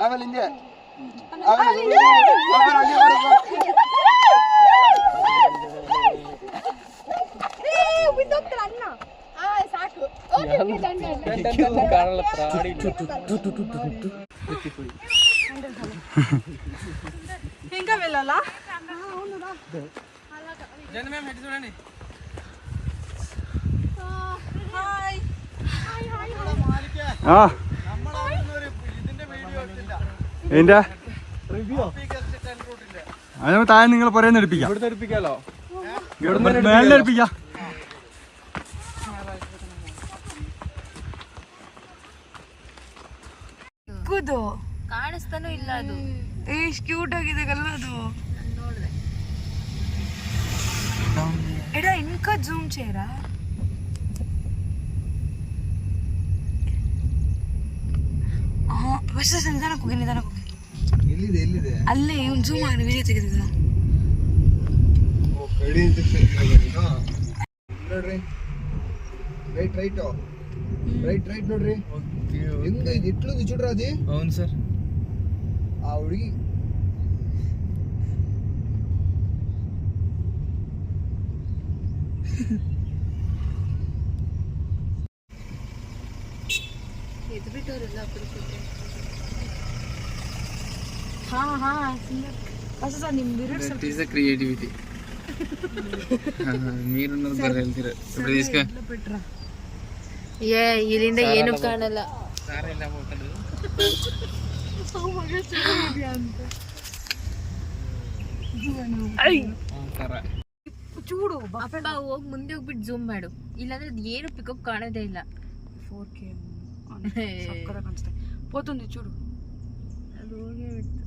ಆಮೇಲೆ ಹಿಂಗೆ ಹಿಂಗವೆಲ್ಲ എന്റെ അത് താഴെ നിങ്ങൾ പറയുന്ന എടുപ്പിക്കാം മേളിൽ എടുപ്പിക്കാം ಕಾಣಿಸ್ತಾನೂ ಇಲ್ಲ ಅದು ಎಷ್ಟು ಕ್ಯೂಟ್ ಆಗಿದೆ ಅಲ್ಲ ಅದು ಎಡಾ ಇನ್ಕ ಜೂಮ್ చేయరా ಫಸ್ಟ್ ನಿಧಾನಕ್ಕೆ ಹೋಗಿ ಎಲ್ಲಿದೆ ಅಲ್ಲೇ ಇವ್ನು ಜೂಮ್ ಮಾಡಿ ವಿಡಿಯೋ ತೆಗೆದಿದ್ದ ನೋಡ್ರಿ ರೈಟ್ ನೋಡ್ರಿ ಹೆಂಗ ಇಟ್ಲೊಂದು ಚುಡ್ರಾದಿ అవును ಸರ್ ಆ ಹುಡುಗಿ దట్ ఈస్ ద క్రియేటివిటీ మీరున్నది బర్ ಹೇಳ್ತೀರಾ ఇప్పుడు తీసుకో ಏ ಇಲ್ಲಿಂದ ಏನು ಕಾಣಲ್ಲ ಸಾರ ಇಲ್ಲ ಹೋಟೆಲ್ ಚೂಡು ಅಪ್ಪ ಹೋಗಿ ಮುಂದೆ ಹೋಗ್ಬಿಟ್ಟು ಜೂಮ್ ಮಾಡು ಇಲ್ಲಾಂದ್ರೆ ಏನು ಪಿಕಪ್ ಕಾಣೋದೇ ಇಲ್ಲ 4K ಕಾಣಿಸ್ತೆ పోతుంది చూడు ಅದು ಹೋಗಿ ಬಿಡ್ತು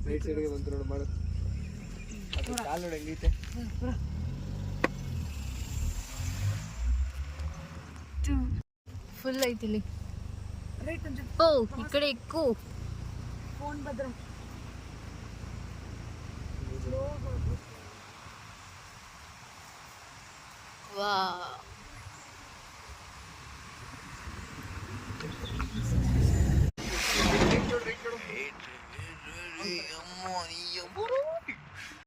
ರೈಟ್ ಸೈಡ್ಗೆ ಬಂತು ನೋಡು ಮಾಡು ಅದು ಕಾಲು ನೋಡಿ ಹೆಂಗೈತೆ ಫುಲ್ ಐತಿ ಇಲ್ಲಿ ರೈಟ್ ಒಂದು ಓ ಈ ಕಡೆ ఎక్కు ಫೋನ್ ಭದ್ರ ವಾಹ್